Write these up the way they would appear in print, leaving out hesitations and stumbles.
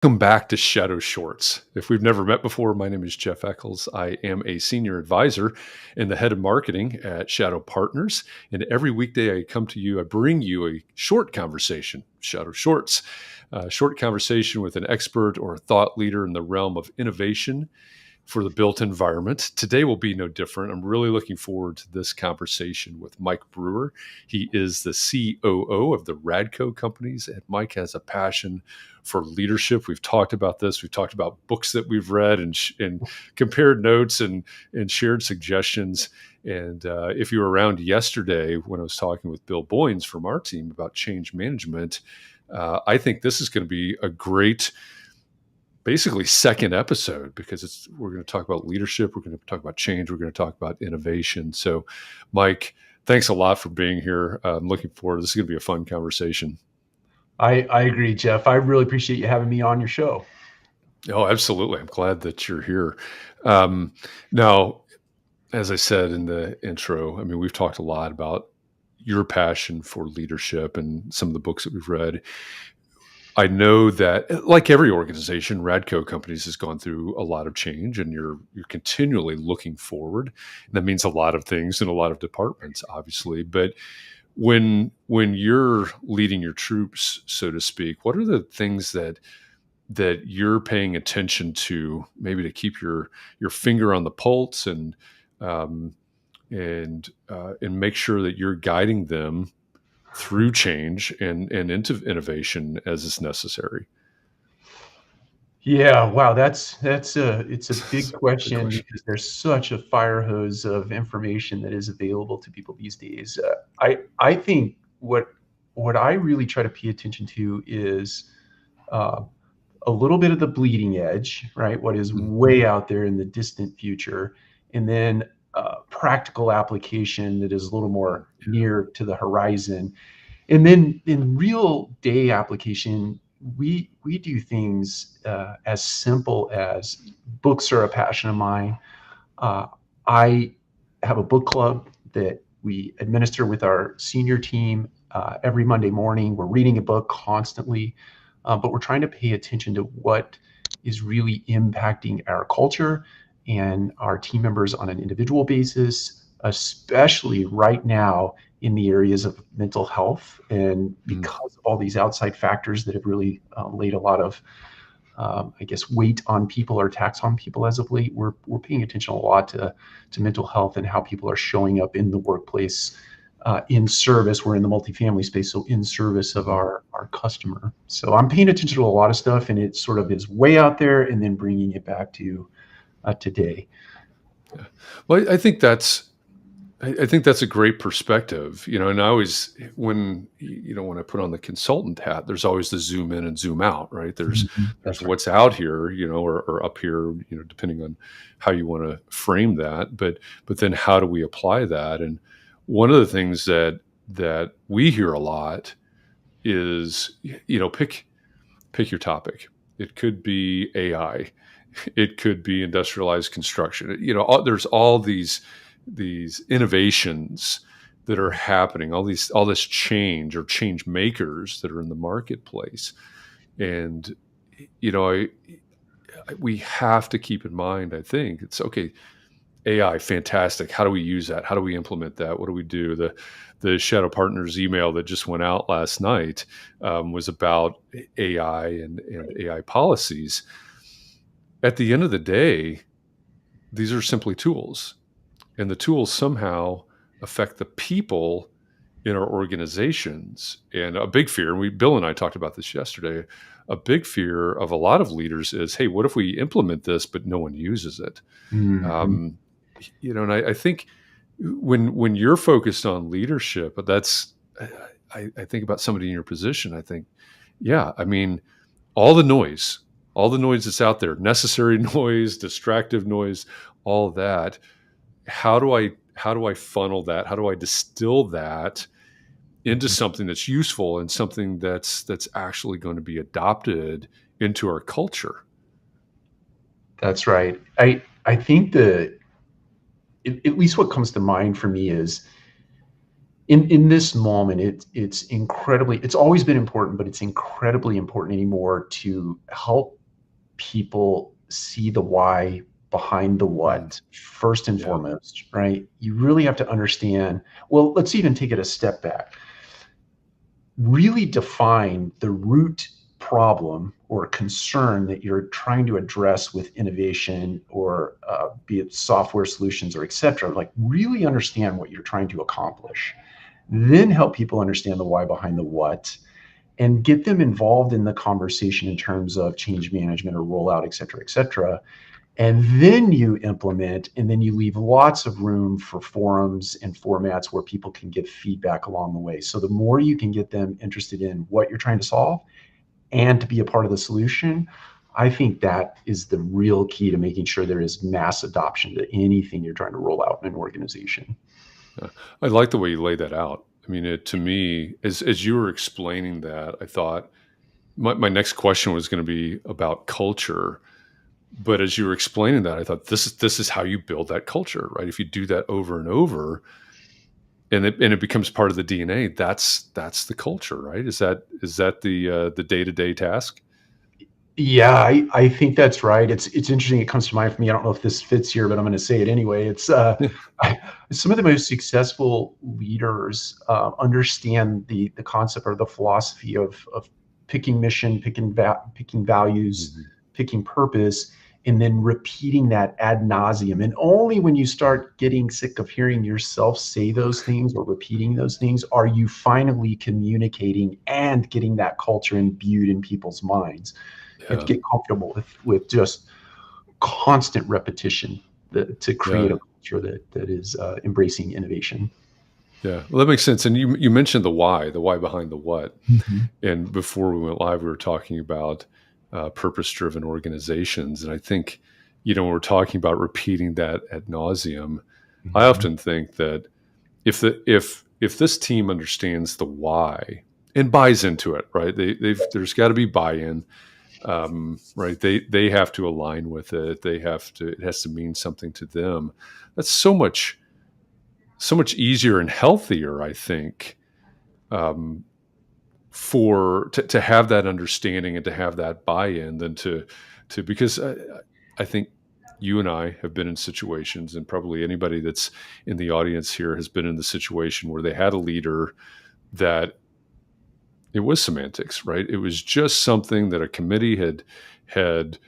Welcome back to Shadow Shorts. If we've never met before, my name is Jeff Echols. I am a senior advisor and the head of marketing at Shadow Partners. And every weekday I come to you, I bring you a short conversation, Shadow Shorts, a short conversation with an expert or a thought leader in the realm of innovation for the built environment. Today will be no different. I'm really looking forward to this conversation with Mike Brewer. He is the COO of the Radco Companies, and Mike has a passion for leadership. We've talked about this. We've talked about books that we've read and compared notes and shared suggestions. And if you were around yesterday when I was talking with Bill Boynes from our team about change management, I think this is going to be a great basically second episode because we're going to talk about leadership. We're going to talk about change. We're going to talk about innovation. So, Mike, thanks a lot for being here. I'm looking forward. This is going to be a fun conversation. I agree, Jeff. I really appreciate you having me on your show. Oh, absolutely. I'm glad that you're here. Now, as I said in the intro, I mean, we've talked a lot about your passion for leadership and some of the books that we've read. I know that, like every organization, Radco Companies has gone through a lot of change, and you're continually looking forward. And that means a lot of things in a lot of departments, obviously. But when you're leading your troops, so to speak, what are the things that you're paying attention to, maybe to keep your finger on the pulse um, and make sure that you're guiding them through change and into innovation as is necessary? Yeah, wow, it's a big Good question question. because there's such a fire hose of information that is available to people these days. I think what I really try to pay attention to is uh, a little bit of the bleeding edge, right? What is Mm, way out there in the distant future, and then practical application that is a little more near to the horizon. And then in real day application, we do things as simple as books are a passion of mine. I have a book club that we administer with our senior team every Monday morning. We're reading a book constantly, but we're trying to pay attention to what is really impacting our culture and our team members on an individual basis, especially right now in the areas of mental health. And mm, because of all these outside factors that have really laid a lot of I guess, weight on people or tax on people as of late. We're paying attention a lot to mental health and how people are showing up in the workplace in service. We're in the multifamily space, so in service of mhm. our customer. So I'm paying attention to a lot of stuff, and it sort of is way out there, and then bringing it back to today. Yeah. Well, I think that's a great perspective, and I always, when I put on the consultant hat, there's always the zoom in and zoom out, right? Mhm. There's That's right. what's out here, or up here, depending on how you want to frame that. But then how do we apply that? And one of the things that we hear a lot is, pick your topic. It could be AI. It could be industrialized construction. There's all these innovations that are happening. All this change or change makers that are in the marketplace, and you know, we have to keep in mind. I think it's okay. AI, fantastic. How do we use that? How do we implement that? What do we do? The Shadow Partners email that just went out last night was about AI and AI policies. At the end of the day, these are simply tools, and the tools somehow affect the people in our organizations. And a big fear, Bill and I talked about this yesterday, a big fear of a lot of leaders is, hey, what if we implement this, but no one uses it? Mhm. Um, and I think when you're focused on leadership, I think about somebody in your position. I think, yeah, I mean, all the noise, all the noise that's out there, necessary noise, distractive noise, all of that. How do I funnel that? How do I distill that into Mhm. something that's useful and something that's actually going to be adopted into our culture? That's right. I think at least what comes to mind for me is in this moment, it's always been important, but it's incredibly important anymore to help people see the why behind the Mm, what first and yeah. foremost, right? You really have to understand. Well, let's even take it a step back. Really define the root problem or concern that you're trying to address with innovation, or be it software solutions or et cetera. Like, really understand what you're trying to accomplish, then help people understand the why behind the what, and get them involved in the conversation in terms of change management or rollout, et cetera, et cetera. And then you implement, and then you leave lots of room for forums and formats where people can give feedback along the way. So the more you can get them interested in what you're trying to solve and to be a part of the solution, I think that is the real key to making sure there is mass adoption to anything you're trying to roll out in an organization. Yeah. I like the way you laid that out. I mean, to me, as you were explaining that, I thought my next question was going to be about culture. But as you were explaining that, I thought this is how you build that culture, right? If you do that over and over, and it becomes part of the DNA, that's the culture, right? Is that the day-to-day task? Yeah, I think that's right. It's interesting. It comes to mind for me. I don't know if this fits here, but I'm going to say it anyway. I, some of the most successful leaders understand the concept or the philosophy of picking mission, picking values, Mhm. picking purpose, and then repeating that ad nauseum. And only when you start getting sick of hearing yourself say those things or repeating those things are you finally communicating and getting that culture imbued in people's minds. You have to Yeah, get comfortable with just constant repetition to create yeah, a culture that is embracing innovation. yeah. Well, that makes sense. And you mentioned the why behind the what. Mhm. And before we went live, we were talking about purpose-driven organizations, and I think when we're talking about repeating that ad nauseum, I Mhm. often think that if this team understands the why and buys into it, right? There's got to be buy-in, right? They have to align with it. It has to mean something to them. That's so much easier and healthier, I think, um, to have that understanding and to have that buy-in than to because I think you and I have been in situations, and probably anybody that's in the audience here has been in the situation where they had a leader that it was semantics, right? It was just something that a committee had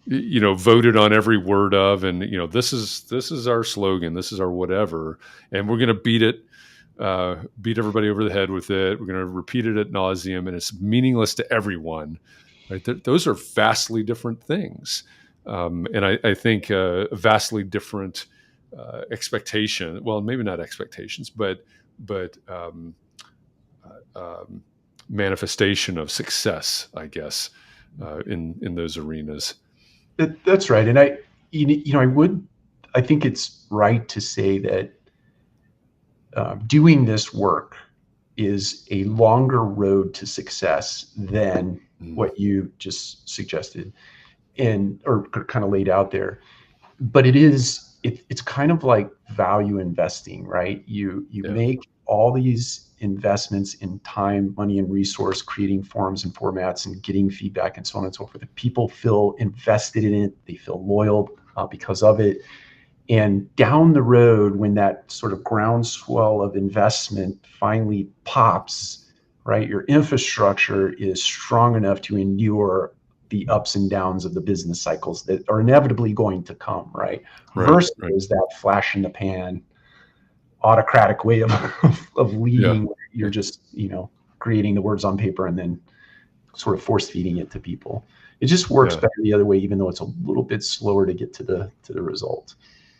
voted on every word of, and this is our slogan, this is our whatever, and we're going to beat everybody over the head with it. We're going to repeat it at nauseum, and it's meaningless to everyone, right? Those are vastly different things, and I think vastly different expectation. Well, maybe not expectations, but manifestation of success, I guess, in those arenas. That's right. And I think it's right to say that doing this work is a longer road to success than Mm, what you just suggested and or kind of laid out there. But it's kind of like value investing, right? You yeah, make all these investments in time, money, and resource, creating forums and formats and getting feedback and so on and so forth. People feel invested in it, they feel loyal because of it. And down the road, when that sort of groundswell of investment finally pops, right, your infrastructure is strong enough to endure the ups and downs of the business cycles that are inevitably going to come, right? right, right, Versus that flash in the pan, autocratic way of yeah, leading, where you're yeah, just, creating the words on paper and then sort of force feeding it to people. It just works yeah. better the other way, even though it's a little bit slower to get to the result.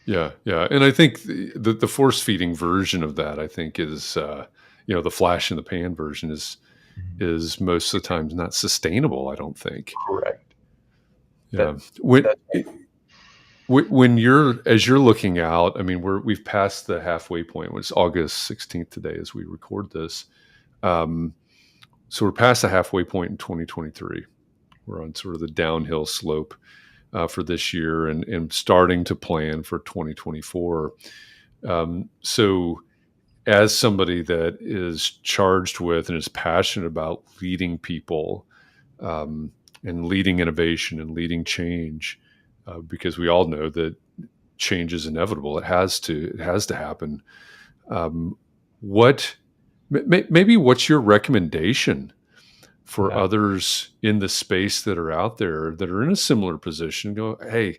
Yeah, yeah, and I think the force feeding version of that, I think, is the flash in the pan version is most of the times not sustainable. I don't think. Correct. Yeah, That when that's right. when as you're looking out, I mean, we've passed the halfway point. It's August 16th today as we record this. Um, so we're past the halfway point in 2023. We're on sort of the downhill slope for this year, and starting to plan for 2024. So as somebody that is charged with and is passionate about leading people, and leading innovation and leading change, because we all know that change is inevitable. It has to happen. Um, what maybe what's your recommendation for Yeah. others in the space that are out there that are in a similar position? Go, hey,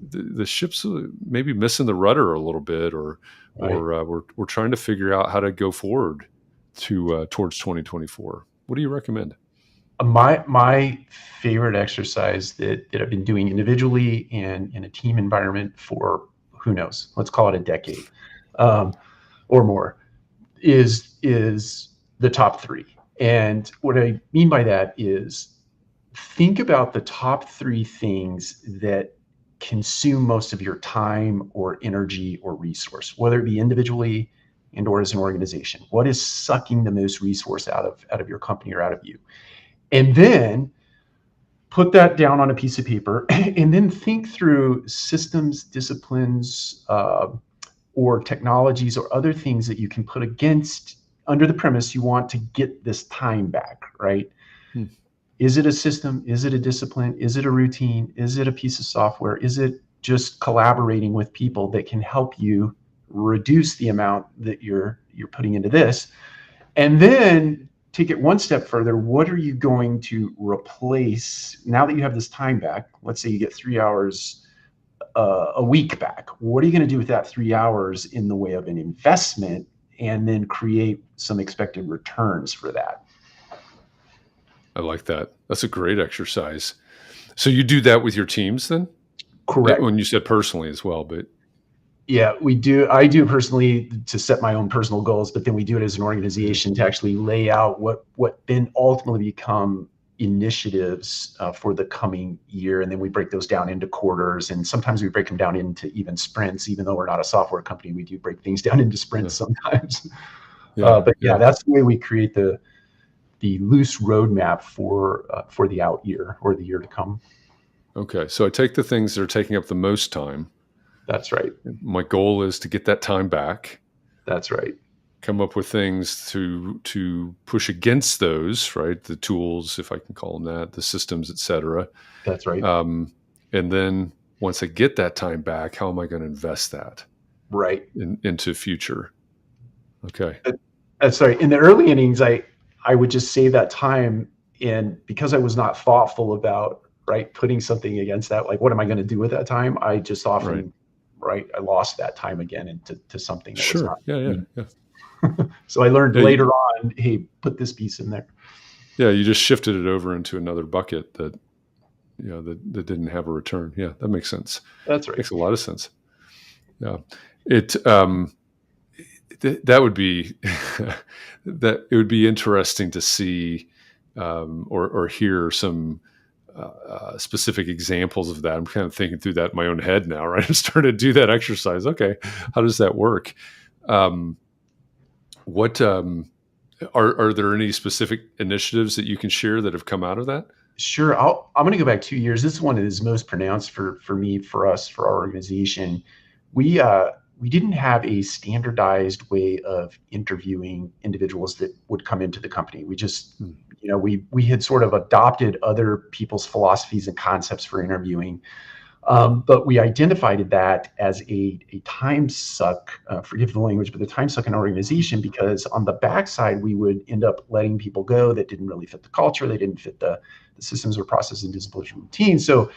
the ship's maybe missing the rudder a little bit, or Right. we're trying to figure out how to go forward to towards 2024. What do you recommend? My favorite exercise that I've been doing individually and in a team environment for, who knows, let's call it a decade, um, or more, is the top three. And what I mean by that is, think about the top three things that consume most of your time or energy or resource, whether it be individually and or as an organization. What is sucking the most resource out of your company or out of you? And then put that down on a piece of paper and then think through systems, disciplines, or technologies or other things that you can put against, under the premise you want to get this time back, right? Hmm. Is it a system? Is it a discipline? Is it a routine? Is it a piece of software? Is it just collaborating with people that can help you reduce the amount that you're putting into this? And then take it one step further. What are you going to replace now that you have this time back? Let's say you get 3 hours a week back. What are you going to do with that 3 hours in the way of an investment, and then create some expected returns for that? I like that. That's a great exercise. So you do that with your teams then? Correct. When you said personally as well, but Yeah, we do. I do personally to set my own personal goals, but then we do it as an yeah, organization to actually lay out what then ultimately become initiatives for the coming year, and then we break those down into quarters, and sometimes we break them down into even sprints. Even though we're not a software company, we do break things down into sprints yeah, sometimes. yeah, But yeah, yeah. that's the way we create the loose roadmap for the out year or the year to come. Okay. So I take the things that are taking up the most time. That's right. My goal is to get that time back, That's right. come up with things to push against those, right? The tools, if I can call them that, the systems, et cetera. That's right. Um, and then once I get that time back, how am I going to invest that Right. into future? Okay. That's right. In the early innings, I would just save that time, and because I was not thoughtful about, right, putting something against that, like what am I going to do with that time? I just Right. often, right, I lost that time again into something that was Sure. not Yeah. Yeah. meaningful. Yeah. So I learned Yeah. later on, hey, put this piece in there. Yeah. You just shifted it over into another bucket that, that didn't have a return. Yeah. That makes sense. That's right. Makes a lot of sense. Yeah. It, that would be that it would be interesting to see, or hear some specific examples of that. I'm kind of thinking through that in my own head now, right? I'm starting to do that exercise. Okay, how does that work? Um, what are there any specific initiatives that you can share that have come out of that? Sure. I'm going to go back 2 years. This one is most pronounced for me, for us, for our organization. We didn't have a standardized way of interviewing individuals that would come into the company. We just, Hmm. we had sort of adopted other people's philosophies and concepts for interviewing. But we identified that as a time suck, forgive the language, but the time suck in our organization, because on the backside, we would end up letting people go that didn't really fit the culture. They didn't fit the systems or processes and disciplinary routines. So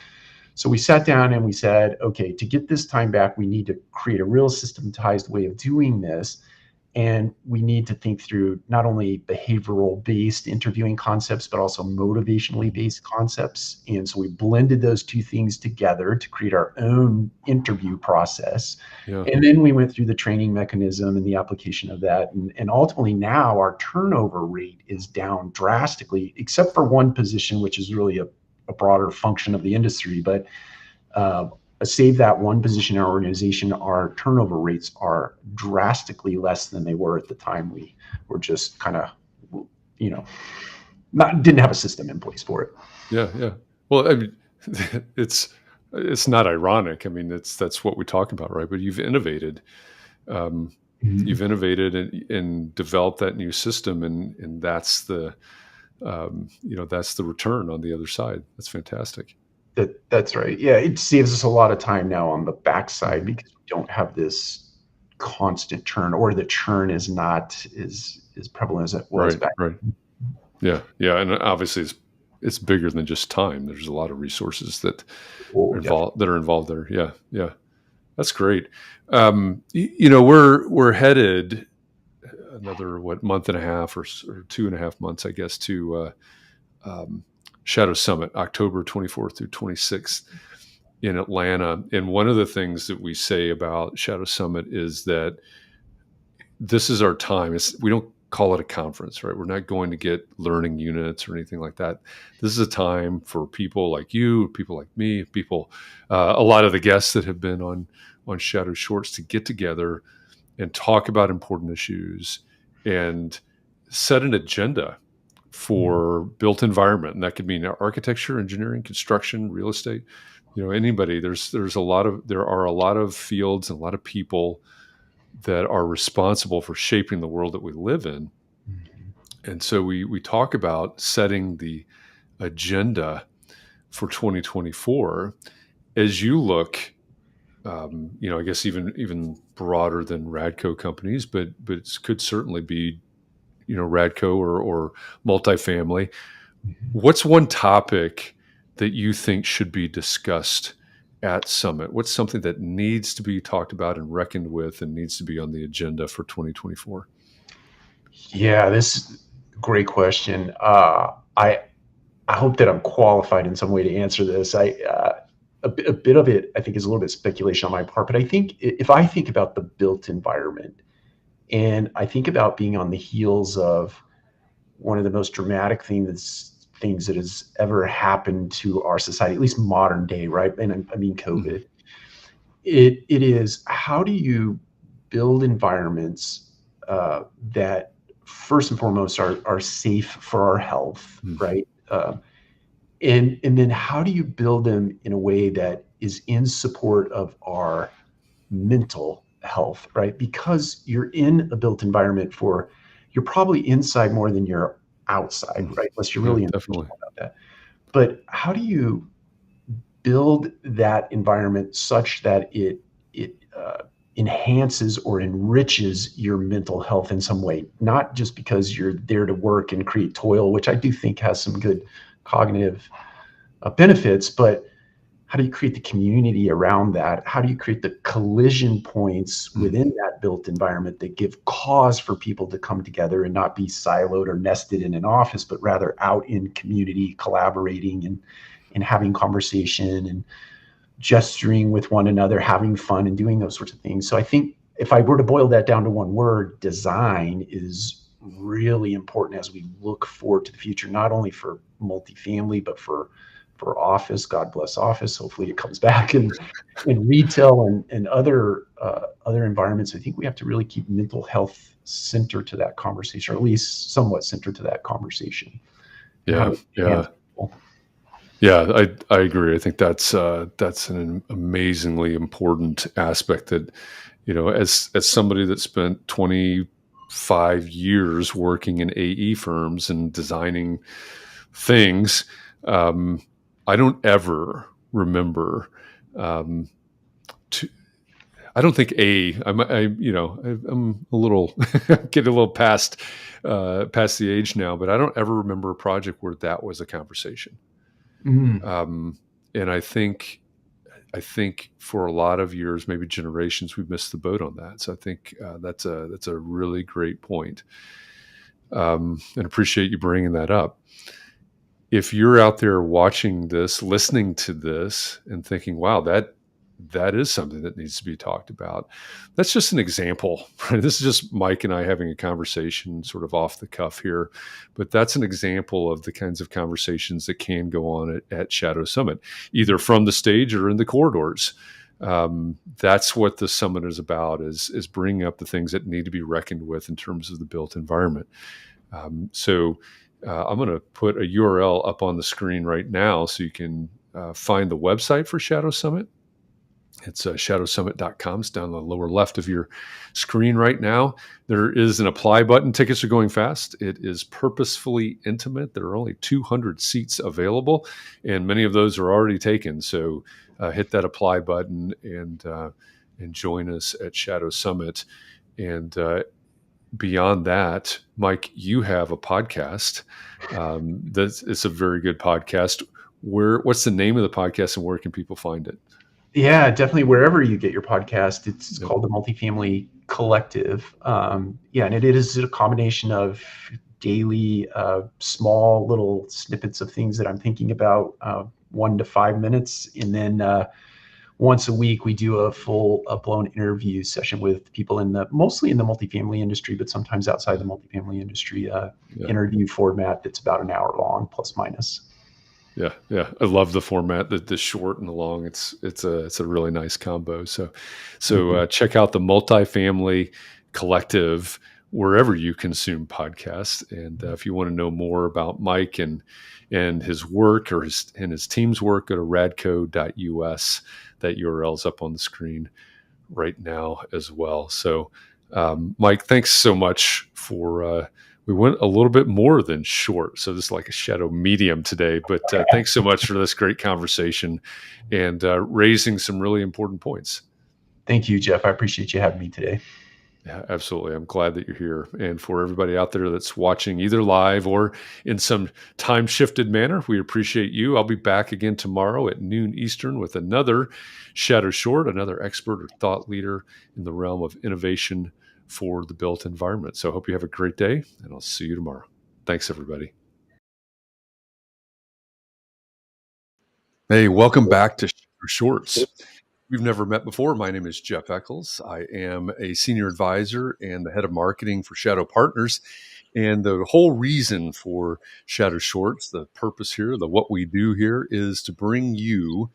we sat down and we said, okay, to get this time back, we need to create a real systematized way of doing this. And we need to think through not only behavioral based interviewing concepts, but also motivationally based concepts. And so we blended those two things together to create our own interview process. Yeah. And then we went through the training mechanism and the application of that. And ultimately now our turnover rate is down drastically, except for one position, which is really a broader function of the industry. But uh, save that one position in our organization, our turnover rates are drastically less than they were at the time we were just kind of, you know, didn't have a system in place for it. Yeah. Yeah. Well, I mean, it's not ironic. I mean, that's what we talk about, right? But you've innovated. Mhm. You've innovated and developed that new system, and that's that's the return on the other side. That's fantastic. That's right. Yeah, it saves us a lot of time now on the backside Mhm. because we don't have this constant churn, or the churn is not as prevalent as it was Right, back. right. Yeah, yeah, and obviously it's bigger than just time. There's a lot of resources Oh, definitely. that are involved there. Yeah, yeah, that's great. We're headed another month and a half or 2.5 months, I guess, to um, Shadow Summit, October 24th through 26th in Atlanta. And one of the things that we say about Shadow Summit is that this is our time. We don't call it a conference, right? We're not going to get learning units or anything like that. This is a time for people like you, people like me, a lot of the guests that have been on Shadow Shorts to get together and talk about important issues and set an agenda Mhm. for built environment. And that could mean architecture, engineering, construction, real estate. Anybody. There are a lot of fields and a lot of people that are responsible for shaping the world that we live in. Mhm. And so we talk about setting the agenda for 2024 as you look, I guess even broader than Radco companies, but it could certainly be, Radco or multifamily. Mhm. What's one topic that you think should be discussed at Summit? What's something that needs to be talked about and reckoned with and needs to be on the agenda for 2024? Yeah, this is a great question. I hope that I'm qualified in some way to answer this. A bit of it, I think, is a little bit speculation on my part, but I think if I think about the built environment and I think about being on the heels of one of the most dramatic things that has ever happened to our society, at least modern day, right? And I mean Mhm. COVID. It is, how do you build environments that first and foremost are safe for our health, Mm. right? And then how do you build them in a way that is in support of our mental health, right? Because you're in a built environment you're probably inside more than you're outside, Mm. right? Unless you're Yeah, really definitely. intentional about that. But how do you build that environment such that it enhances or enriches your mental health in some way, not just because you're there to work and create toil, which I do think has some good cognitive benefits, but how do you create the community around that? How do you create the collision points Mm. within that built environment that give cause for people to come together and not be siloed or nested in an office, but rather out in community, collaborating and having conversation and gesturing with one another, having fun and doing those sorts of things. So I think if I were to boil that down to one word, design is really important as we look forward to the future, not only for multifamily, but for office. God bless office. Hopefully it comes back in retail and other environments. I think we have to really keep mental health centered to that conversation, or at least somewhat centered to that conversation. And how do Yeah, we enhance yeah, people? yeah. I agree. I think that's an amazingly important aspect that, as somebody that spent 25 years working in AE firms and designing things, um, I don't ever remember. Um, to, I don't think I'm a little getting a little past the age now, but I don't ever remember a project where that was a conversation. Mm, Um, and I think for a lot of years, maybe generations, we've missed the boat on that. So I think that's a really great point, and appreciate you bringing that up. If you're out there watching this, listening to this, and thinking, "Wow, that is something that needs to be talked about," that's just an example. Right? This is just Mike and I having a conversation, sort of off the cuff here, but that's an example of the kinds of conversations that can go on at Shadow Summit, either from the stage or in the corridors. That's what the summit is about: is bringing up the things that need to be reckoned with in terms of the built environment. So I'm going to put a URL up on the screen right now so you can find the website for Shadow Summit. It's shadowsummit.com. It's down the lower left of your screen right now. There is an apply button. Tickets are going fast. It is purposefully intimate. There are only 200 seats available, and many of those are already taken. So hit that apply button and join us at Shadow Summit. And beyond that, Mike, you have a podcast. It's a very good podcast. What's the name of the podcast, and where can people find it? Yeah, definitely. Wherever you get your podcast, it's Yep. called the Multifamily Collective. Yeah, and it is a combination of daily, small little snippets of things that I'm thinking about, 1 to 5 minutes, and then once a week we do a full blown interview session with people mostly in the multifamily industry, but sometimes outside the multifamily industry. Yeah. Interview format that's about an hour long, plus minus. Yeah, yeah, I love the format, the short and the long. It's a really nice combo. So check out the Multifamily Collective wherever you consume podcasts. And if you want to know more about Mike and his work or his team's work, go to radco.us. That URL is up on the screen right now as well. So, Mike, thanks so much for. We went a little bit more than short, so this is like a shadow medium today. But thanks so much for this great conversation and raising some really important points. Thank you, Jeff. I appreciate you having me today. Yeah, absolutely. I'm glad that you're here. And for everybody out there that's watching either live or in some time shifted manner, we appreciate you. I'll be back again tomorrow at noon Eastern with another Shadow Short, another expert or thought leader in the realm of innovation for the built environment. So I hope you have a great day, and I'll see you tomorrow. Thanks, everybody. Hey, welcome back to Shadow Shorts. We've never met before. My name is Jeff Echols. I am a senior advisor and the head of marketing for Shadow Partners. And the whole reason for Shadow Shorts, the purpose here, what we do here is to bring you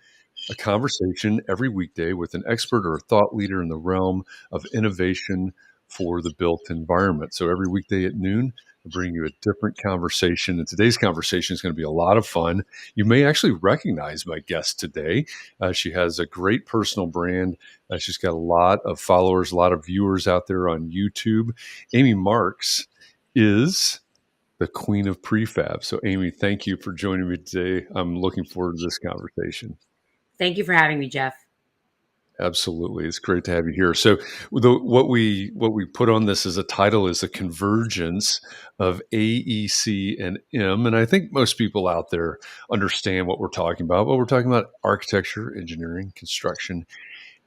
a conversation every weekday with an expert or a thought leader in the realm of innovation for the built environment. So every weekday at noon, I bring you a different conversation. And today's conversation is going to be a lot of fun. You may actually recognize my guest today. She has a great personal brand. She's got a lot of followers, a lot of viewers out there on YouTube. Amy Marks is the Queen of Prefab. So, Amy, thank you for joining me today. I'm looking forward to this conversation. Thank you for having me, Jeff. Absolutely, it's great to have you here. So, what we put on this as a title is a convergence of AEC and M, and I think most people out there understand what we're talking about. But we're talking about architecture, engineering, construction,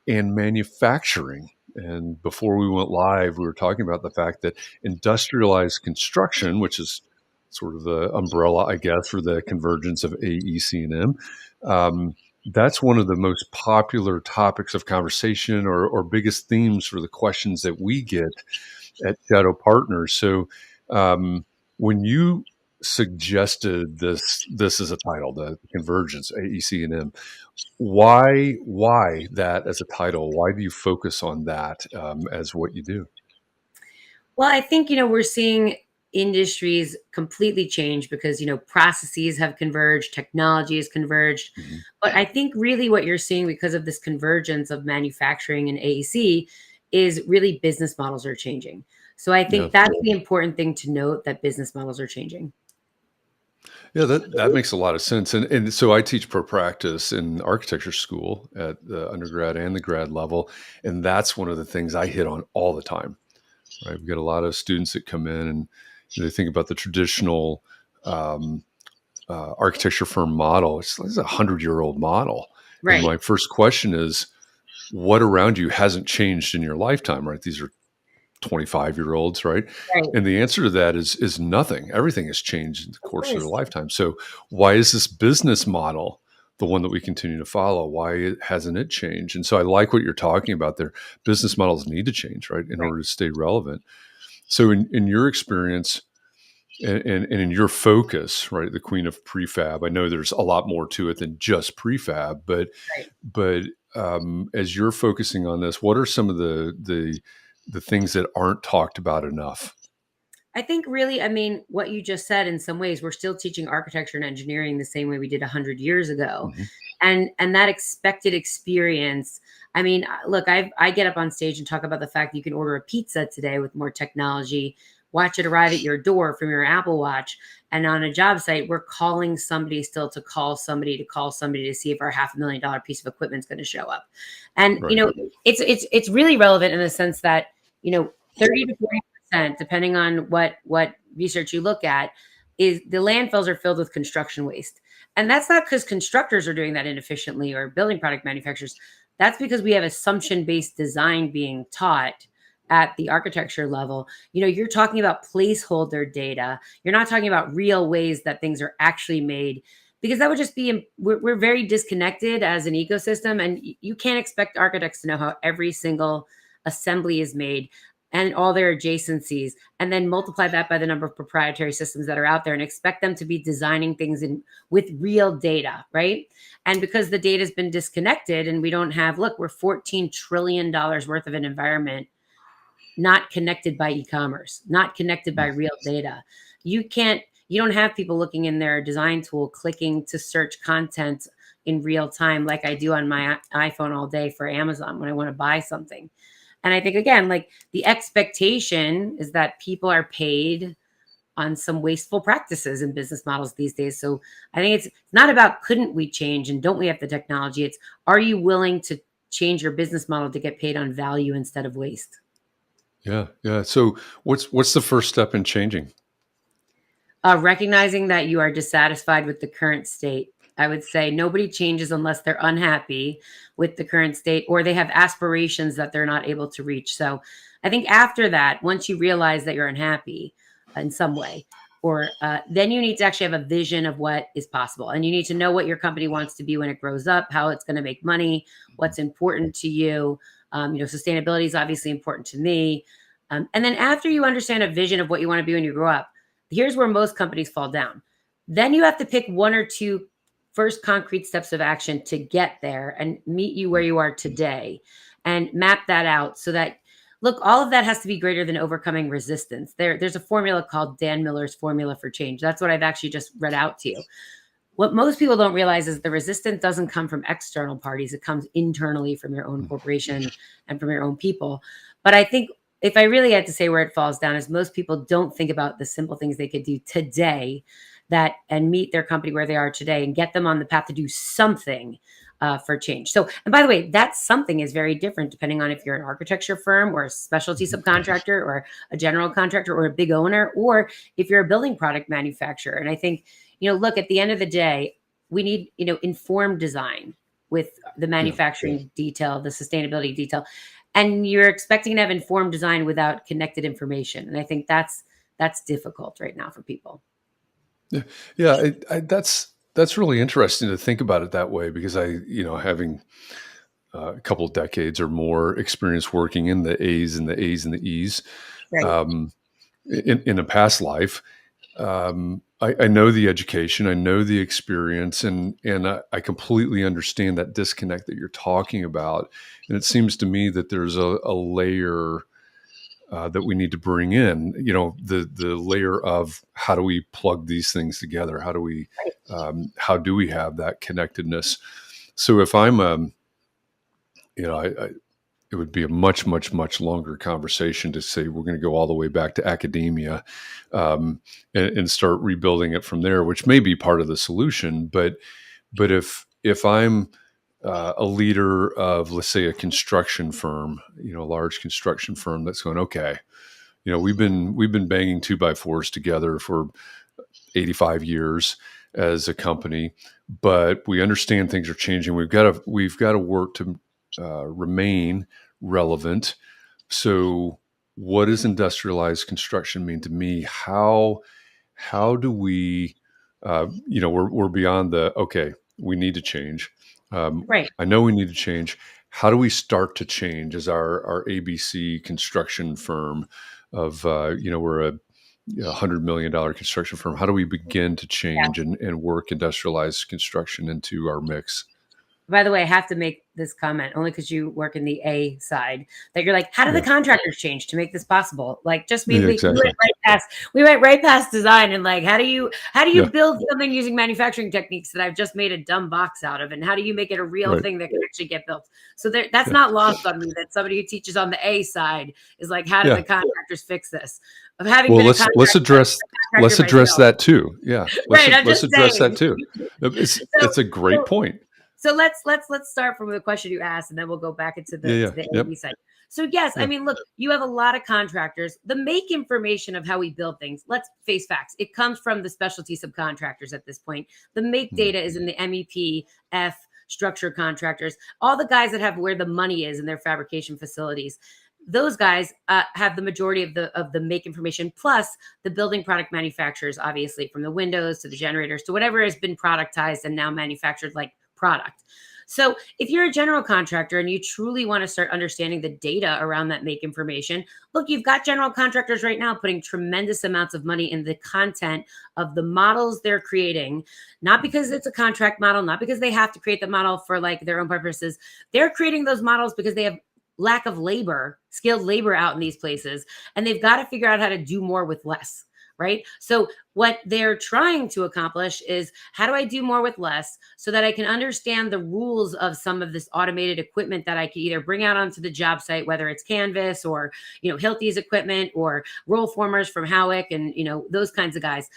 and manufacturing. And before we went live, we were talking about the fact that industrialized construction, which is sort of the umbrella, I guess, for the convergence of AEC and M, that's one of the most popular topics of conversation or biggest themes for the questions that we get at Shadow Partners. So when you suggested this as a title, the convergence, AEC and M, why that as a title? Why do you focus on that as what you do? Well, I think, we're seeing industries completely change because, processes have converged, technology has converged. Mm-hmm. But I think really what you're seeing because of this convergence of manufacturing and AEC is really business models are changing. So I think that's the important thing to note, that business models are changing. Yeah, that makes a lot of sense. And so I teach pro practice in architecture school at the undergrad and the grad level. And that's one of the things I hit on all the time. Right. We've got a lot of students that come in and they think about the traditional architecture firm model. It's a 100-year-old model. Right. And my first question is, what around you hasn't changed in your lifetime, right? These are 25-year-olds, right? And the answer to that is nothing. Everything has changed in the course of their lifetime. So why is this business model the one that we continue to follow? Why hasn't it changed? And so I like what you're talking about there. Business models need to change, right, in order to stay relevant. So in your experience and in your focus, right, the Queen of Prefab, I know there's a lot more to it than just prefab, but as you're focusing on this, what are some of the things that aren't talked about enough? I think really, what you just said, in some ways, we're still teaching architecture and engineering the same way we did 100 years ago. Mm-hmm. And that expected experience. I mean, look, I get up on stage and talk about the fact that you can order a pizza today with more technology, watch it arrive at your door from your Apple Watch. And on a job site, we're calling somebody still to call somebody to see if our $500,000 piece of equipment is going to show up. And Right. it's really relevant in the sense that 30 to 40%, depending on what research you look at, is the landfills are filled with construction waste. And that's not because constructors are doing that inefficiently or building product manufacturers. That's because we have assumption-based design being taught at the architecture level. You're talking about placeholder data. You're not talking about real ways that things are actually made, because that would just be, we're very disconnected as an ecosystem. And you can't expect architects to know how every single assembly is made and all their adjacencies, and then multiply that by the number of proprietary systems that are out there and expect them to be designing things with real data, right? And because the data has been disconnected and we don't have, look, we're $14 trillion worth of an environment not connected by e-commerce, not connected by real data. You don't have people looking in their design tool, clicking to search content in real time like I do on my iPhone all day for Amazon when I want to buy something. And I think, again, like the expectation is that people are paid on some wasteful practices in business models these days. So I think it's not about couldn't we change and don't we have the technology? It's, are you willing to change your business model to get paid on value instead of waste? Yeah. Yeah. So what's the first step in changing? Recognizing that you are dissatisfied with the current state. I would say nobody changes unless they're unhappy with the current state or they have aspirations that they're not able to reach. So I think after that, once you realize that you're unhappy in some way, or then you need to actually have a vision of what is possible. And you need to know what your company wants to be when it grows up, how it's going to make money, what's important to you. Sustainability is obviously important to me. And then after you understand a vision of what you want to be when you grow up, here's where most companies fall down. Then you have to pick one or two first concrete steps of action to get there and meet you where you are today and map that out so that, look, all of that has to be greater than overcoming resistance. There's a formula called Dan Miller's formula for change. That's what I've actually just read out to you. What most people don't realize is the resistance doesn't come from external parties. It comes internally from your own corporation and from your own people. But I think if I really had to say where it falls down is most people don't think about the simple things they could do today and meet their company where they are today and get them on the path to do something for change. So, and by the way, that something is very different depending on if you're an architecture firm or a specialty subcontractor or a general contractor or a big owner, or if you're a building product manufacturer. And I think, look, at the end of the day, we need, informed design with the manufacturing detail, the sustainability detail. And you're expecting to have informed design without connected information. And I think that's difficult right now for people. Yeah, that's really interesting to think about it that way, because having a couple of decades or more experience working in the A's and the E's, Right. In a past life, I know the education, I know the experience, and I completely understand that disconnect that you're talking about. And it seems to me that there's a layer that we need to bring in, the layer of how do we plug these things together? How do we have that connectedness? So if I'm, it would be a much, much, much longer conversation to say we're going to go all the way back to academia and start rebuilding it from there, which may be part of the solution. But if I'm a leader of, let's say, a construction firm, a large construction firm that's going, okay, we've been banging 2x4s together for 85 years as a company, but we understand things are changing. We've got to work to remain relevant. So what does industrialized construction mean to me? How do we, we're beyond okay, we need to change. Right. I know we need to change. How do we start to change as our ABC construction firm of, we're a $100 million construction firm. How do we begin to change and work industrialized construction into our mix? By the way, I have to make this comment only because you work in the A side, that you're like, how do the Yeah. contractors change to make this possible? Like, just Yeah, exactly. we went right past design, and like, how do you Yeah. build something using manufacturing techniques that I've just made a dumb box out of, and how do you make it a real Right. thing that can actually get built? So that's Yeah. not lost on me that somebody who teaches on the A side is like, how do Yeah. the contractors fix this? Of having Well, been a let's contractor address myself. that too. Yeah. Right, I'm Let's just address saying. that too. So, It's a great so point. so let's start from the question you asked, and then we'll go back into Yeah. Yeah. the Yep. AE side. So yes, I Yeah. mean, look, you have a lot of contractors. The make information of how we build things, let's face facts, it comes from the specialty subcontractors at this point. The make Mhm. data is in the MEP, F, structure contractors, all the guys that have where the money is in their fabrication facilities. Those guys have the majority of the make information, plus the building product manufacturers, obviously, from the windows to the generators to whatever has been productized and now manufactured like product. So if you're a general contractor and you truly want to start understanding the data around that make information, look, you've got general contractors right now putting tremendous amounts of money in the content of the models they're creating, not because it's a contract model, not because they have to create the model for like their own purposes. They're creating those models because they have lack of labor, skilled labor out in these places, and they've got to figure out how to do more with less. Right. So, what they're trying to accomplish is how do I do more with less so that I can understand the rules of some of this automated equipment that I can either bring out onto the job site, whether it's Canvas or, Hilti's equipment or roll formers from Howick and, those kinds of guys.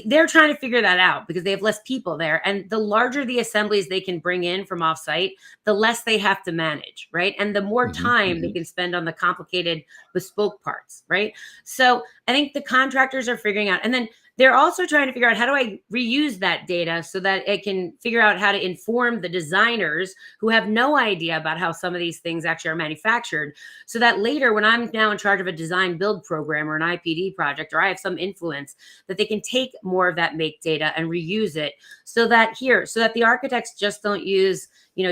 They're trying to figure that out because they have less people there. And the larger the assemblies they can bring in from offsite, the less they have to manage, right? And the more Mhm. time they can spend on the complicated bespoke parts, right? So I think the contractors are figuring out, and then they're also trying to figure out how do I reuse that data so that it can figure out how to inform the designers who have no idea about how some of these things actually are manufactured, so that later when I'm now in charge of a design build program or an IPD project, or I have some influence, that they can take more of that make data and reuse it so that the architects just don't use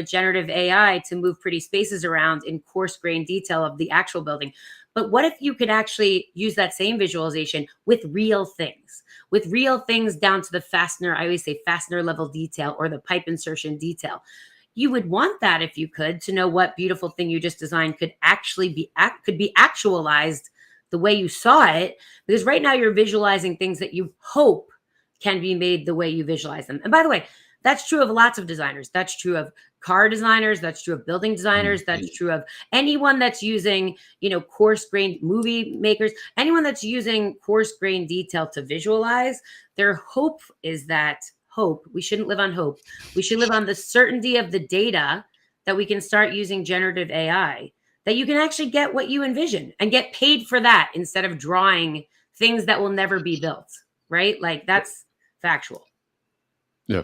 generative AI to move pretty spaces around in coarse grained detail of the actual building. But what if you could actually use that same visualization with real things down to the fastener? I always say fastener level detail or the pipe insertion detail. You would want that if you could, to know what beautiful thing you just designed could actually be actualized the way you saw it, because right now you're visualizing things that you hope can be made the way you visualize them. And by the way, that's true of lots of designers. That's true of car designers. That's true of building designers. That's true of anyone that's using, coarse grained movie makers, anyone that's using coarse grained detail to visualize. Their hope is that we shouldn't live on hope. We should live on the certainty of the data that we can start using generative AI, that you can actually get what you envision and get paid for that instead of drawing things that will never be built. Right? Like, that's factual. Yeah.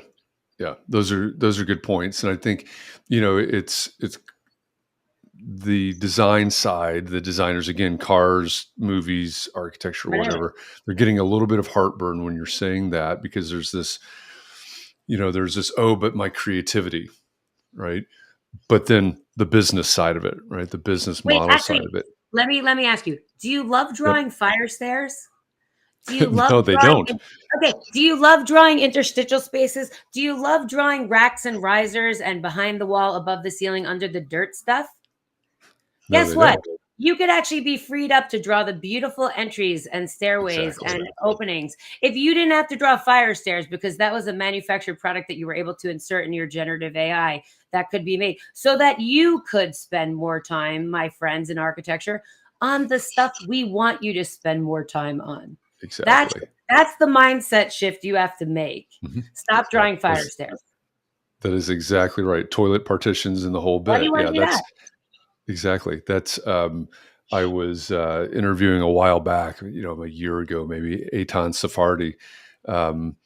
Yeah. Those are good points. And I think, it's the design side, the designers, again, cars, movies, architecture, whatever, they're getting a little bit of heartburn when you're saying that, because there's this, oh, but my creativity, right? But then the business side of it, right? The business Wait, model actually, side of it. let me ask you, do you love Yep. drawing fire stairs? Do you love No, they don't. Okay. Do you love drawing interstitial spaces? Do you love drawing racks and risers and behind the wall, above the ceiling, under the dirt stuff? No, Guess they what? don't. You could actually be freed up to draw the beautiful entries and stairways and openings if you didn't have to draw fire stairs, because that was a manufactured product that you were able to insert in your generative AI that could be made so that you could spend more time, my friends, in architecture on the stuff we want you to spend more time on. Exactly. That's the mindset shift you have to make. Mhm. Stop drawing fire stairs. That is exactly right. Toilet partitions and the whole Why do bit. you want Yeah, to do that's that? exactly. That's I was interviewing a while back, a year ago, maybe, Eitan Safardi, um,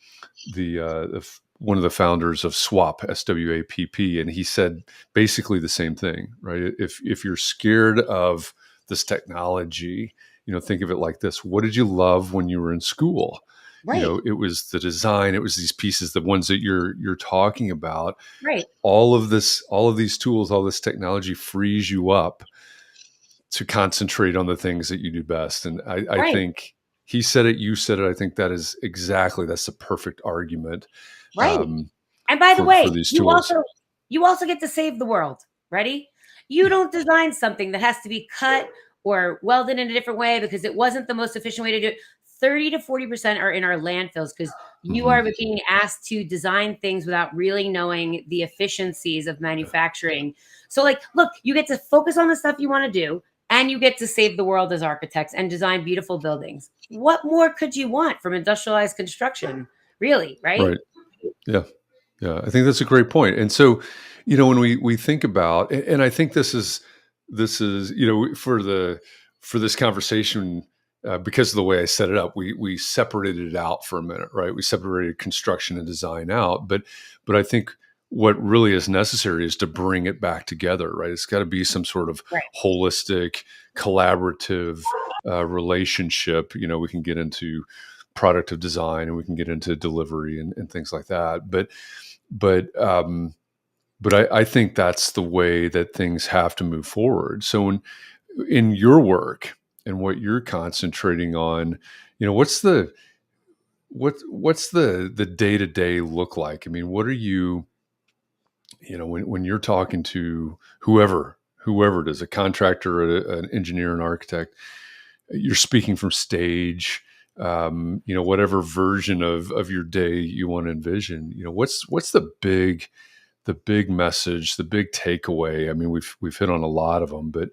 one of the founders of SWAP, SWAPP, and he said basically the same thing, right? If you're scared of this technology, think of it like this: what did you love when you were in school? Right. It was the design, it was these pieces, the ones that you're talking about. Right. All of these tools, all this technology frees you up to concentrate on the things that you do best. And I think he said it, you said it. I think that's the perfect argument. Right. And by the way, for these tools. you also get to save the world. Ready? You don't design something that has to be cut or welded in a different way because it wasn't the most efficient way to do it. 30 to 40% are in our landfills because you Mhm. are being asked to design things without really knowing the efficiencies of manufacturing. So, like, look, you get to focus on the stuff you want to do, and you get to save the world as architects and design beautiful buildings. What more could you want from industrialized construction? Really, right? Right. Yeah. Yeah. I think that's a great point. And so, when we think about, and I think this is, for this conversation, because of the way I set it up, we separated it out for a minute, right? We separated construction and design out, but I think what really is necessary is to bring it back together, right? It's got to be some sort of Right. holistic, collaborative relationship. We can get into product of design and we can get into delivery and things like that, but I think that's the way that things have to move forward. So in your work and what you're concentrating on, what's the day to day look like? I mean, what are you, when you're talking to whoever it is, a contractor, an engineer, an architect, you're speaking from stage. Whatever version of your day you want to envision. What's the big message, the big takeaway? I mean, we've hit on a lot of them, but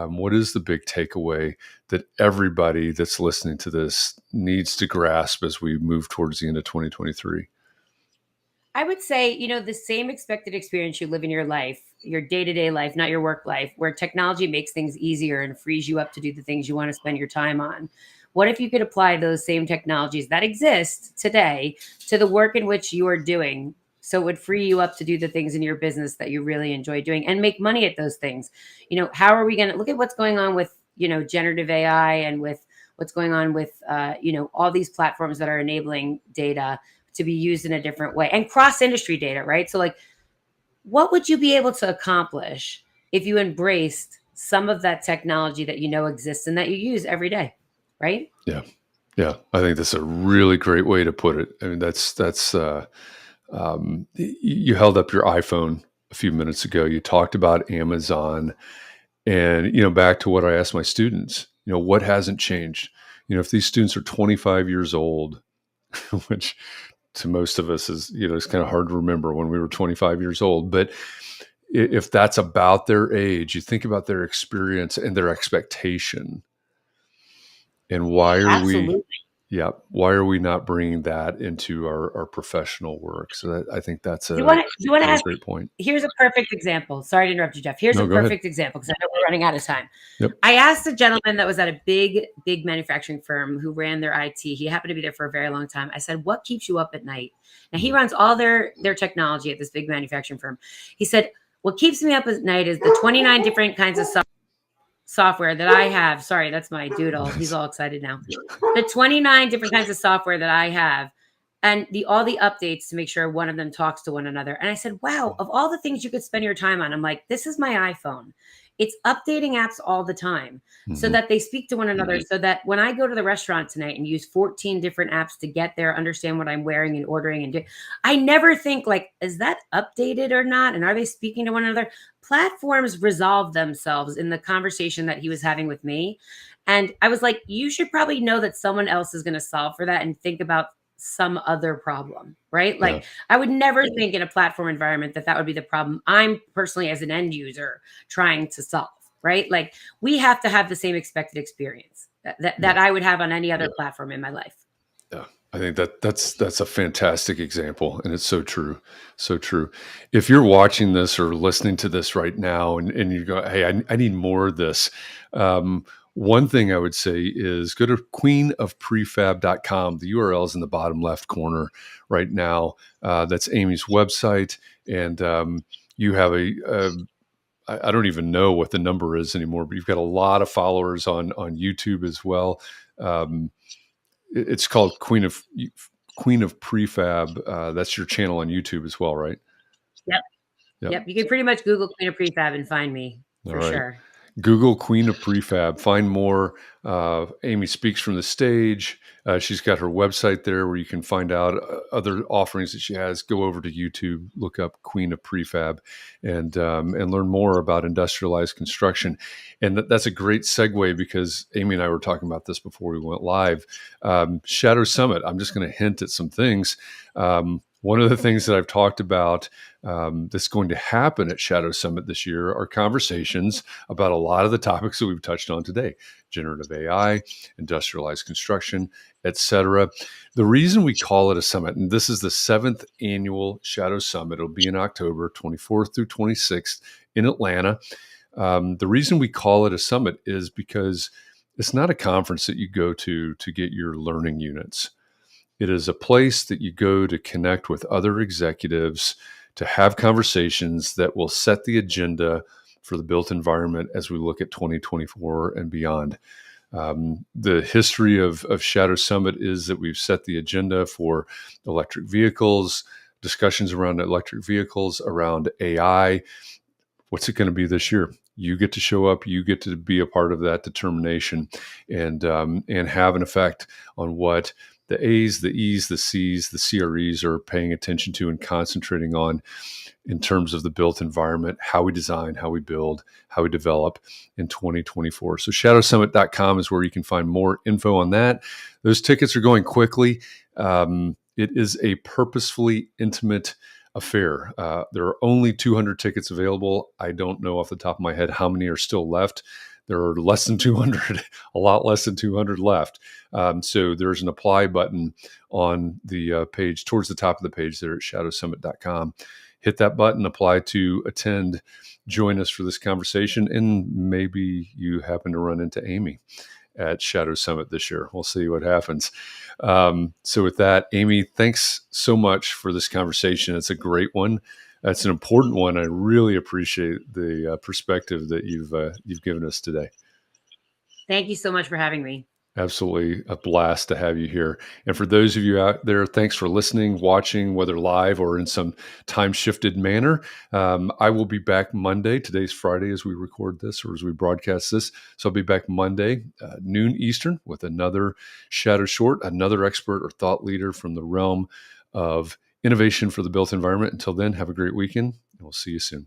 what is the big takeaway that everybody that's listening to this needs to grasp as we move towards the end of 2023? I would say, the same expected experience you live in your life, your day to day life, not your work life, where technology makes things easier and frees you up to do the things you want to spend your time on. What if you could apply those same technologies that exist today to the work in which you are doing? So it would free you up to do the things in your business that you really enjoy doing and make money at those things. How are we going to look at what's going on with, generative AI and with what's going on with, all these platforms that are enabling data to be used in a different way and cross industry data, right? So, like, what would you be able to accomplish if you embraced some of that technology that exists and that you use every day, right? Yeah, yeah. I think that's a really great way to put it. I mean, that's you held up your iPhone a few minutes ago. You talked about Amazon, and back to what I asked my students. What hasn't changed? If these students are 25 years old, which to most of us is, it's kind of hard to remember when we were 25 years old. But if that's about their age, you think about their experience and their expectation. And Absolutely. why are we not bringing that into our professional work? So I think that's You a want to you want to really ask? great point. Here's a perfect example. Sorry to interrupt you, Jeff. Here's a No, go ahead. perfect example because I know we're running out of time. Yep. I asked a gentleman that was at a big manufacturing firm who ran their IT. He happened to be there for a very long time. I said, "What keeps you up at night?" Now he runs all their technology at this big manufacturing firm. He said, "What keeps me up at night is the 29 different kinds of software that I have." Sorry, that's my doodle. He's all excited now. The 29 different kinds of software that I have and all the updates to make sure one of them talks to one another. And I said, wow, of all the things you could spend your time on, I'm like, this is my iPhone. It's updating apps all the time so Mhm. that they speak to one another. So that when I go to the restaurant tonight and use 14 different apps to get there, understand what I'm wearing and ordering and do, I never think like, is that updated or not? And are they speaking to one another? Platforms resolve themselves in the conversation that he was having with me. And I was like, you should probably know that someone else is going to solve for that and think about some other problem, right? Yeah. Like I would never think in a platform environment that would be the problem I'm personally as an end user trying to solve, right? Like we have to have the same expected experience that I would have on any other platform in my life. Yeah. I think that's a fantastic example, and it's so true. So true. If you're watching this or listening to this right now and you go, hey, I need more of this. One thing I would say is go to queenofprefab.com. The URL is in the bottom left corner right now. That's Amy's website. And you have I don't even know what the number is anymore, but you've got a lot of followers on YouTube as well. It's called Queen of Prefab. That's your channel on YouTube as well, right? Yep. You can pretty much Google Queen of Prefab and find me All for right. sure. Google Queen of Prefab. Find more. Amy speaks from the stage. She's got her website there where you can find out other offerings that she has. Go over to YouTube, look up Queen of Prefab, and learn more about industrialized construction. And that's a great segue because Amy and I were talking about this before we went live. Shadow Summit. I'm just going to hint at some things. One of the things that I've talked about that's going to happen at Shadow Summit this year are conversations about a lot of the topics that we've touched on today: generative AI, industrialized construction, etc. The reason we call it a summit, and this is the 7th annual Shadow Summit, it'll be in October 24th through 26th in Atlanta. The reason we call it a summit is because it's not a conference that you go to get your learning units. It is a place that you go to connect with other executives, to have conversations that will set the agenda for the built environment as we look at 2024 and beyond. The history of Shadow Summit is that we've set the agenda for electric vehicles, discussions around electric vehicles, around AI. What's it going to be this year? You get to show up. You get to be a part of that determination and have an effect on what the A's, the E's, the C's, the CREs are paying attention to and concentrating on in terms of the built environment, how we design, how we build, how we develop in 2024. So shadowsummit.com is where you can find more info on that. Those tickets are going quickly. It is a purposefully intimate affair. There are only 200 tickets available. I don't know off the top of my head how many are still left. There are less than 200, a lot less than 200 left. So there's an apply button on the page, towards the top of the page there at shadowsummit.com. Hit that button, apply to attend, join us for this conversation, and maybe you happen to run into Amy at Shadow Summit this year. We'll see what happens. So with that, Amy, thanks so much for this conversation. It's a great one. It's an important one. I really appreciate the perspective that you've given us today. Thank you so much for having me. Absolutely a blast to have you here. And for those of you out there, thanks for listening, watching, whether live or in some time-shifted manner. I will be back Monday. Today's Friday as we record this or as we broadcast this. So I'll be back Monday, noon Eastern, with another Shadow Short, another expert or thought leader from the realm of innovation for the built environment. Until then, have a great weekend, and we'll see you soon.